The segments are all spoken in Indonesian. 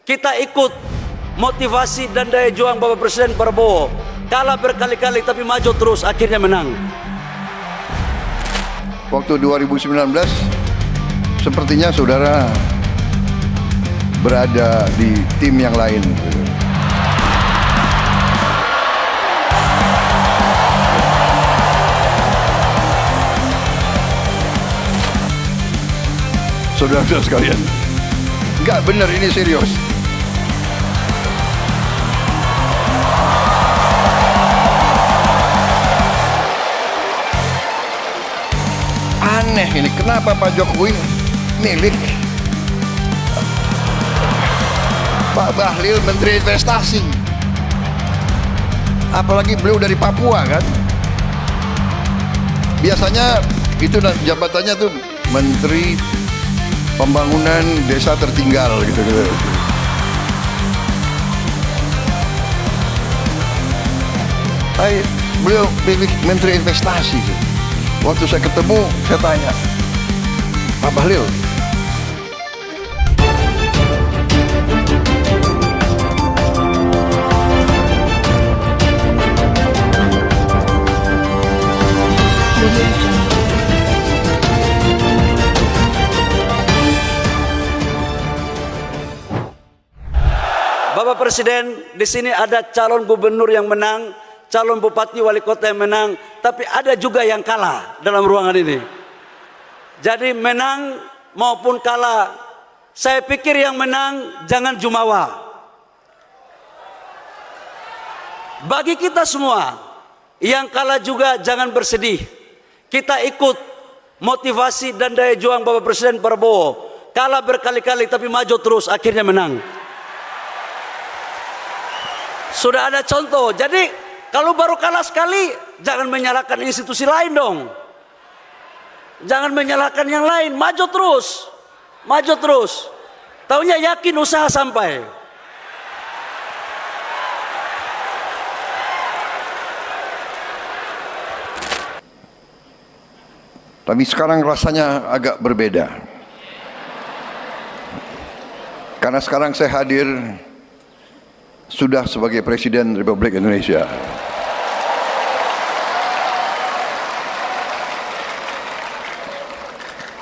Kita ikut motivasi dan daya juang Bapak Presiden Prabowo. Kalah berkali-kali tapi maju terus, akhirnya menang. Waktu 2019 sepertinya saudara berada di tim yang lain. Saudara-saudara sekalian, nggak benar, ini serius. Aneh ini, kenapa Pak Jokowi milik Pak Bahlil Menteri Investasi, apalagi beliau dari Papua kan. Biasanya itu jabatannya tuh Menteri Pembangunan Desa Tertinggal gitu. Beliau pilih Menteri Investasi. Waktu saya ketemu, saya tanya, Pak Bahlil, Bapak Presiden, di sini ada calon gubernur yang menang, calon bupati wali kota yang menang, tapi ada juga yang kalah dalam ruangan ini. Jadi menang maupun kalah, saya pikir yang menang jangan jumawa. Bagi kita semua, yang kalah juga jangan bersedih. Kita ikut motivasi dan daya juang Bapak Presiden Prabowo. Kalah berkali-kali tapi maju terus, akhirnya menang. Sudah ada contoh. Jadi kalau baru kalah sekali, jangan menyalahkan institusi lain dong. Jangan menyalahkan yang lain, maju terus. Maju terus. Taunya yakin usaha sampai. tapi sekarang rasanya agak berbeda. Karena sekarang saya hadir sudah sebagai Presiden Republik Indonesia.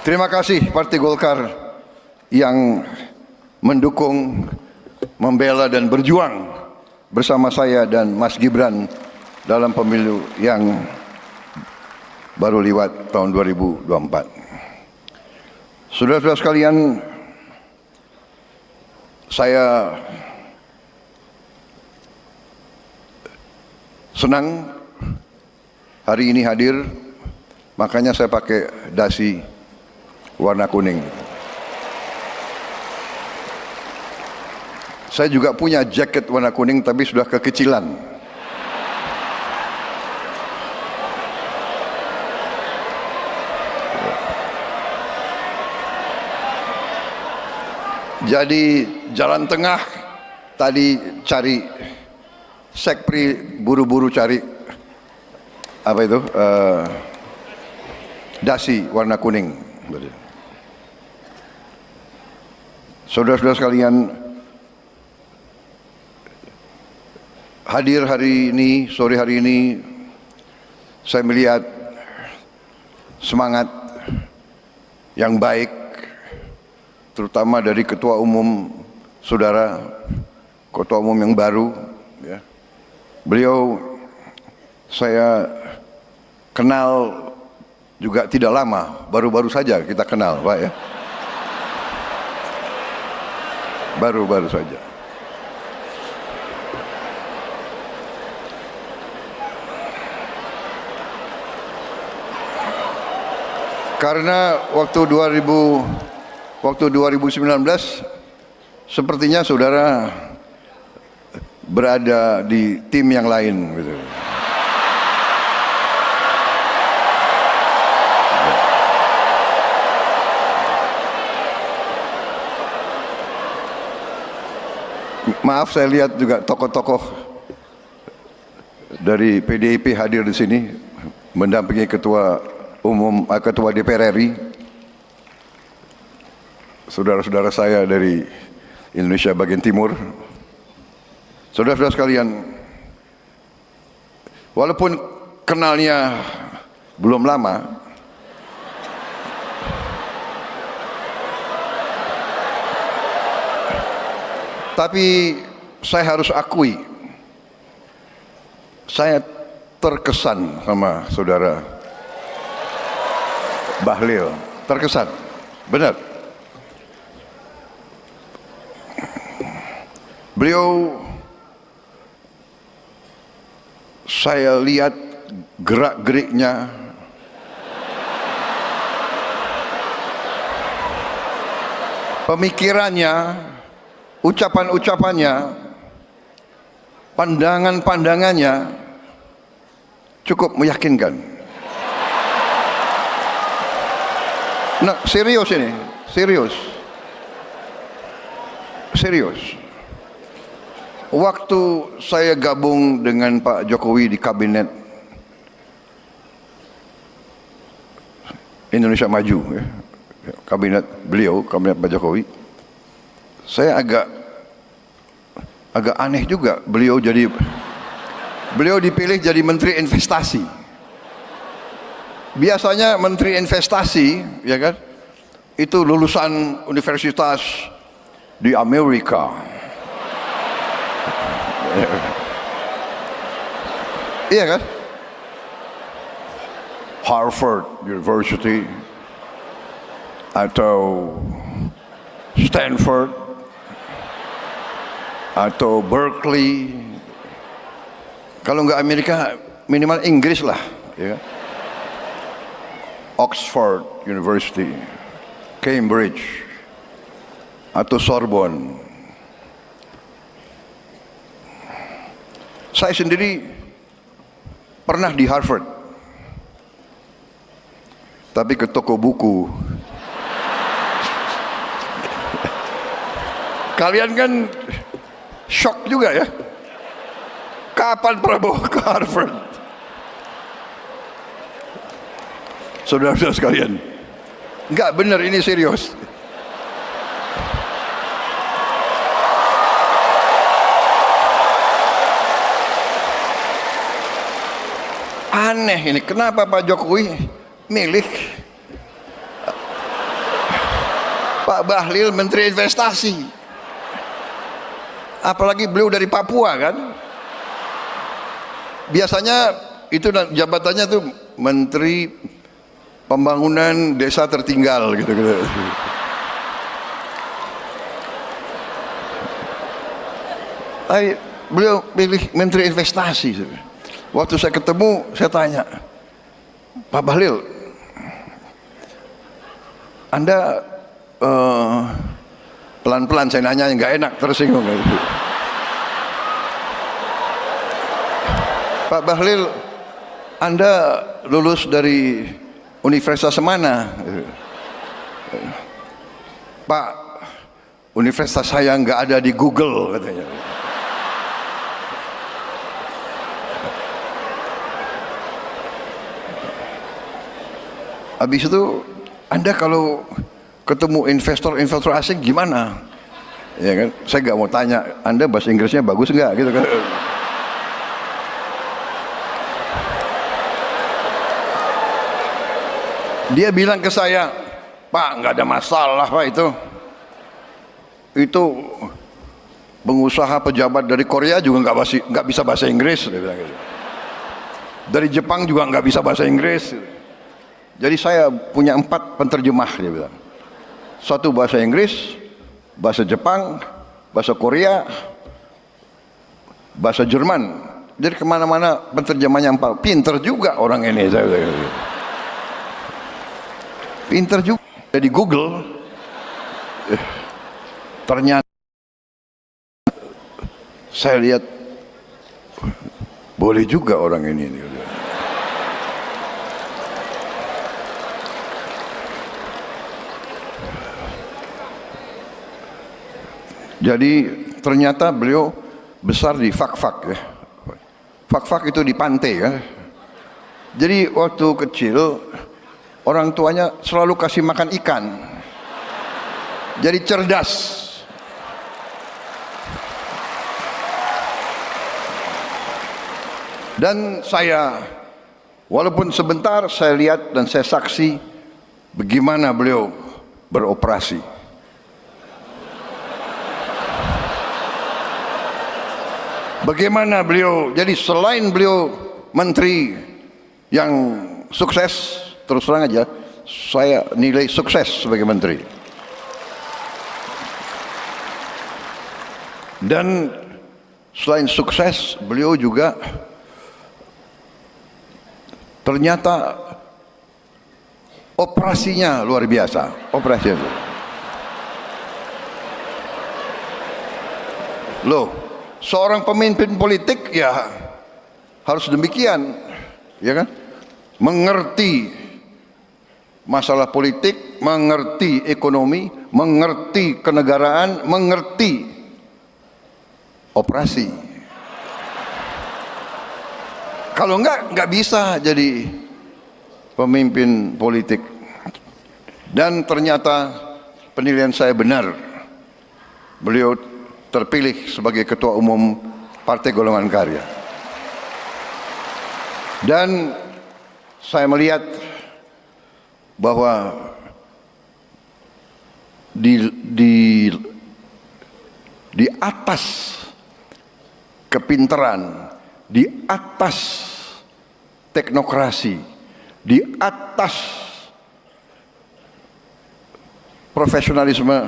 Terima kasih Partai Golkar yang mendukung, membela dan berjuang bersama saya dan Mas Gibran dalam pemilu yang baru lewat tahun 2024. Saudara-saudara sekalian, saya senang hari ini hadir, makanya saya pakai dasi warna kuning. Saya juga punya jaket warna kuning tapi sudah kekecilan. Jadi jalan tengah tadi cari sekpri, buru-buru cari apa itu dasi warna kuning. Saudara-saudara sekalian, hadir hari ini, sore hari ini, saya melihat semangat yang baik, terutama dari Ketua Umum Saudara, Ketua Umum yang baru. Ya. Beliau saya kenal juga tidak lama, baru-baru saja kita kenal, Pak ya. Baru-baru saja. Karena waktu 2019 sepertinya saudara berada di tim yang lain gitu. Maaf, saya lihat juga tokoh-tokoh dari PDIP hadir di sini mendampingi Ketua DPR RI. Saudara-saudara saya dari Indonesia bagian timur. Saudara-saudara sekalian, walaupun kenalnya belum lama, tapi saya harus akui, saya terkesan sama saudara Bahlil, terkesan, benar. Beliau, saya lihat gerak-geriknya, pemikirannya, ucapan-ucapannya, pandangan-pandangannya cukup meyakinkan. Nah, serius ini, serius. Waktu saya gabung dengan Pak Jokowi di kabinet Indonesia Maju, ya, kabinet beliau, kabinet Pak Jokowi, saya agak aneh juga beliau dipilih jadi Menteri Investasi. Biasanya Menteri Investasi, ya kan, itu lulusan universitas di Amerika. Iya kan? Harvard University atau Stanford atau Berkeley. Kalau nggak Amerika, minimal Inggris lah, ya kan? Oxford University, Cambridge atau Sorbonne. Saya sendiri pernah di Harvard, tapi ke toko buku. Kalian kan shock juga ya, kapan Prabowo ke Harvard? Saudara-saudara sekalian, enggak benar, ini serius. Aneh ini, kenapa Pak Jokowi milih Pak Bahlil Menteri Investasi? Apalagi beliau dari Papua kan? Biasanya itu jabatannya tuh Menteri Pembangunan Desa Tertinggal gitu. Beliau pilih Menteri Investasi. Waktu saya ketemu, saya tanya, Pak Bahlil, Anda pelan-pelan saya nanya, nggak enak, tersinggung. Pak Bahlil, Anda lulus dari universitas mana? Pak, universitas saya nggak ada di Google, katanya. Habis itu, Anda kalau ketemu investor asing gimana? Ya kan, saya nggak mau tanya, Anda bahasa Inggrisnya bagus nggak, gitu kan? Dia bilang ke saya, Pak, nggak ada masalah Pak itu pengusaha pejabat dari Korea juga nggak bisa bahasa Inggris, dia bilang gitu. Dari Jepang juga nggak bisa bahasa Inggris. Jadi saya punya 4 penterjemah, dia bilang. 1 bahasa Inggris, bahasa Jepang, bahasa Korea, bahasa Jerman. Jadi kemana-mana penterjemahnya 4. Pinter juga orang ini, saya bilang. Pinter juga. Jadi Google, ternyata saya lihat boleh juga orang ini. Jadi ternyata beliau besar di Fak-Fak ya. Fak-Fak itu di pantai kan. Jadi waktu kecil orang tuanya selalu kasih makan ikan. Jadi cerdas. Dan saya, walaupun sebentar, saya lihat dan saya saksi bagaimana beliau beroperasi. Bagaimana beliau, jadi selain beliau menteri yang sukses, terus terang aja, saya nilai sukses sebagai menteri. Dan selain sukses, beliau juga ternyata operasinya luar biasa. Operasinya. Loh, seorang pemimpin politik ya harus demikian, ya kan? Mengerti masalah politik, mengerti ekonomi, mengerti kenegaraan, mengerti operasi. Kalau enggak bisa jadi pemimpin politik. Dan ternyata penilaian saya benar. Beliau terpilih sebagai Ketua Umum Partai Golongan Karya. Dan saya melihat bahwa di atas kepintaran, di atas teknokrasi, di atas profesionalisme,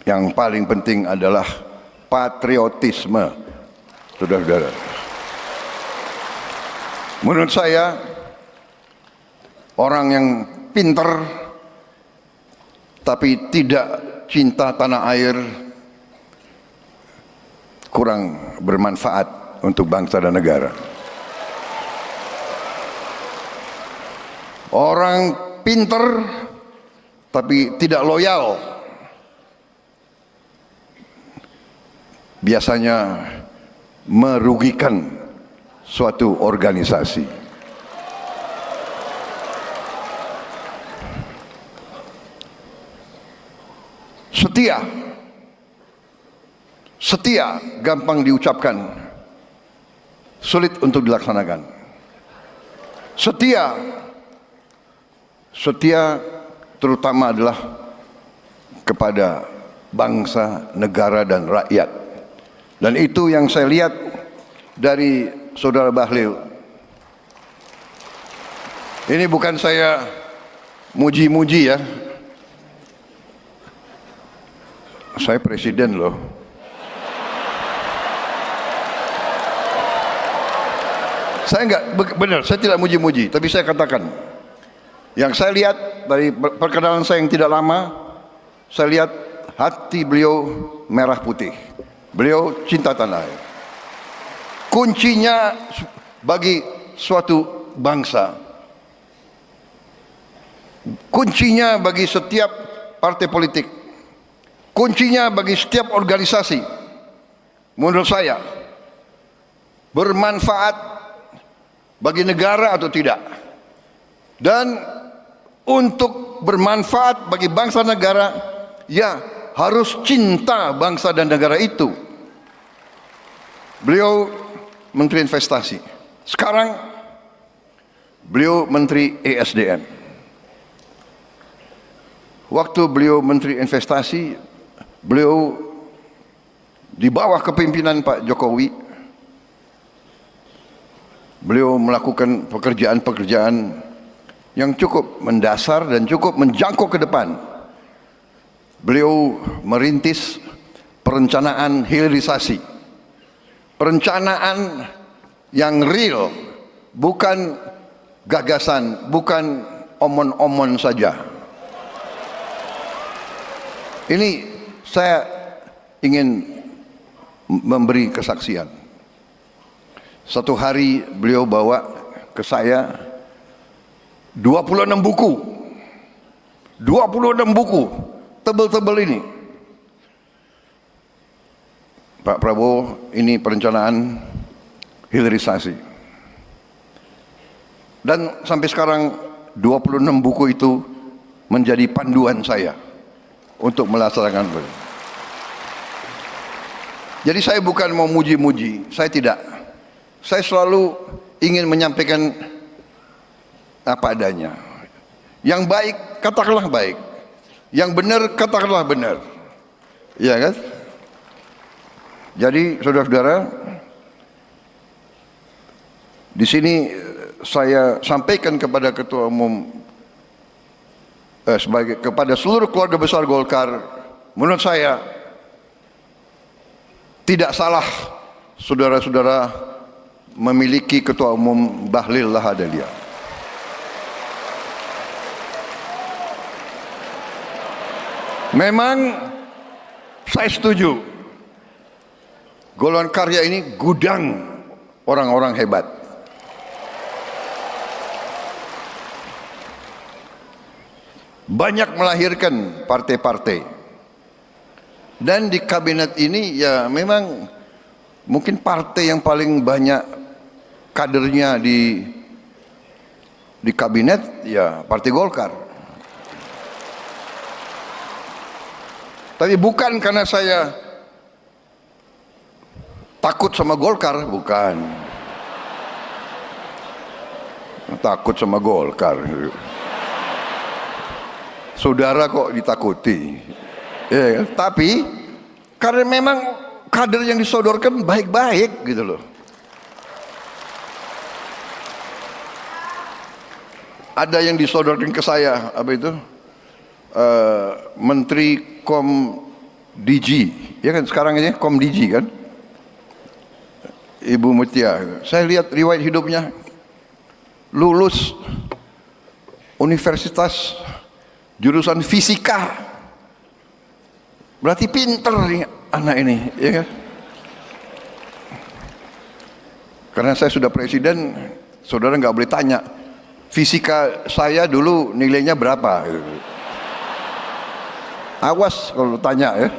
yang paling penting adalah patriotisme, saudara-saudara. Menurut saya, orang yang pintar tapi tidak cinta tanah air kurang bermanfaat untuk bangsa dan negara. Orang pintar tapi tidak loyal biasanya merugikan suatu organisasi. Setia gampang diucapkan, sulit untuk dilaksanakan. Setia terutama adalah kepada bangsa, negara, dan rakyat. Dan itu yang saya lihat dari Saudara Bahlil. Ini bukan saya muji-muji ya. Saya presiden loh. Saya enggak, benar, saya tidak muji-muji, tapi saya katakan, yang saya lihat dari perkenalan saya yang tidak lama, saya lihat hati beliau merah putih. Beliau cinta tanah air. Kuncinya bagi suatu bangsa, kuncinya bagi setiap partai politik, kuncinya bagi setiap organisasi, menurut saya, bermanfaat bagi negara atau tidak. Dan untuk bermanfaat bagi bangsa negara, ya harus cinta bangsa dan negara itu. Beliau Menteri Investasi. Sekarang beliau Menteri ESDM. Waktu beliau Menteri Investasi, beliau di bawah kepimpinan Pak Jokowi, beliau melakukan pekerjaan-pekerjaan yang cukup mendasar dan cukup menjangkau ke depan. Beliau merintis perencanaan hilirisasi, perencanaan yang real, bukan gagasan, bukan omon-omon saja. Ini saya ingin memberi kesaksian. Satu hari beliau bawa ke saya 26 buku. 26 buku tebel-tebel ini. Pak Prabowo, ini perencanaan hilirisasi. Dan sampai sekarang 26 buku itu menjadi panduan saya untuk melaksanakan. Jadi saya bukan mau muji-muji, saya tidak. saya selalu ingin menyampaikan apa adanya. Yang baik, katakanlah baik. Yang benar, katakanlah benar. Iya kan? Jadi saudara-saudara, di sini saya sampaikan kepada Ketua Umum, kepada seluruh keluarga besar Golkar, menurut saya tidak salah saudara-saudara memiliki Ketua Umum Bahlil Lahadalia. Memang saya setuju, golongan karya ini gudang orang-orang hebat. Banyak melahirkan partai-partai. Dan di kabinet ini ya memang mungkin partai yang paling banyak kadernya di kabinet ya Partai Golkar. Tapi bukan karena saya takut sama Golkar, bukan. Takut sama Golkar. Saudara kok ditakuti. Ya, tapi karena memang kader yang disodorkan baik-baik gitu loh. Ada yang disodorkan ke saya, apa itu? Menteri Kom DG, ya kan sekarang ini Kom DG kan, Ibu Mutia. Saya lihat riwayat hidupnya, lulus universitas jurusan fisika, berarti pinter nih anak ini, ya kan? Karena saya sudah presiden, saudara nggak boleh tanya fisika saya dulu nilainya berapa. Awas kalau tanya ya.